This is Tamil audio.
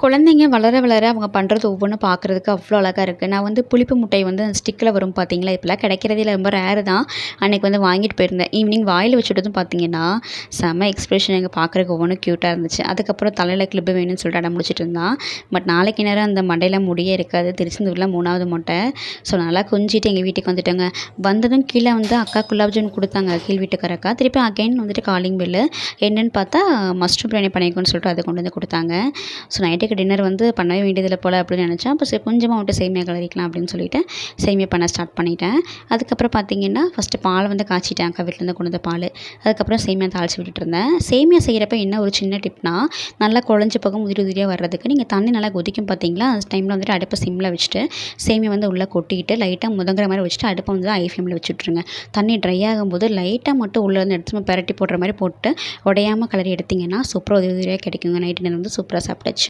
குழந்தைங்க வளர வளர அவங்க பண்ணுறது ஒவ்வொன்றும் பார்க்குறதுக்கு அவ்வளோ அழகா இருக்குது. நான் வந்து புளிப்பு முட்டை வந்து அந்த ஸ்டிக்கில் வரும் பார்த்தீங்களா, இப்போலாம் கிடைக்கிறதே இல்ல, ரொம்ப ரேரு தான். அன்றைக்கி வந்து வாங்கிட்டு போயிருந்தேன். ஈவினிங் வாயில் வச்சுட்டதும் பார்த்தீங்கன்னா, செம்ம எக்ஸ்பிரஷன், எங்க பார்க்குறக்கு ஒவ்வொன்றும் க்யூட்டாக இருந்துச்சு. அதுக்கப்புறம் தலையில் கிளிப்பு வேணும்னு சொல்லிட்டு அடம் பிடிச்சிட்டு இருந்தான். பட் நாளைக்கு நேரம் அந்த மண்டையில் முடியே இருக்காது. திருச்செந்தூரில் 3வது மொட்டை. ஸோ நல்லா கொஞ்சிட்டு எங்கள் வீட்டுக்கு வந்துட்டோங்க. வந்ததும் கீழே வந்து அக்கா குலாப் ஜாமுன் கொடுத்தாங்க, கீழ் வீட்டுக்கார அக்கா. திருப்பி அகைன் வந்துட்டு காலிங் பெல்லு. என்னன்னு பார்த்தா மஷ்ரூம் பிரியாணி பண்ணிக்கோன்னு சொல்லிட்டு அதை கொண்டு வந்து கொடுத்தாங்க. ஸோ நைட்டுக்கு டின்னர் வந்து பண்ணவே வேண்டியதில்லை போல் அப்படின்னு நினச்சேன். அப்போ சரி கொஞ்சமாக மட்டும் சேமியா கிளறிக்கலாம் அப்படின்னு சொல்லிட்டு சேமியா பண்ண ஸ்டார்ட் பண்ணிட்டேன். அதுக்கப்புறம் பார்த்தீங்கன்னா ஃபஸ்ட்டு பால் வந்து காய்ச்சிட்டேன், அக்கா வீட்டிலேருந்து கொண்டு வந்த பால். அதுக்கப்புறம் சேமியா தாளித்து விட்டுட்டு இருந்தேன். சேமியா செய்கிறப்ப என்ன ஒரு சின்ன டிப்னா, நல்லா குழஞ்சி பக்கம் உதிரி உதிரியாக வர்றதுக்கு நீங்கள் தண்ணி நல்லா கொதிக்கும் பார்த்தீங்களா, அந்த டைமில் வந்துட்டு அடுப்பை சிம்மில் வச்சுட்டு சேமியா வந்து உள்ளே கொட்டிக்கிட்டு லைட்டாக முதங்குற மாதிரி வச்சுட்டு அடுப்பை வந்து ஹை ஃப்ளேமில் வச்சு விட்ருங்க. தண்ணி ட்ரை ஆகும்போது லைட்டாக மட்டும் உள்ளே வந்து எடுத்து பிரட்டி போடுற மாதிரி போட்டு உடையாமல் கிளறி எடுத்திங்கன்னா சூப்பராக உதிரி உதிரியாக கிடைக்குங்க. நைட்டு நேரம் வந்து சூப்பராக சாப்பிட்டாச்சு.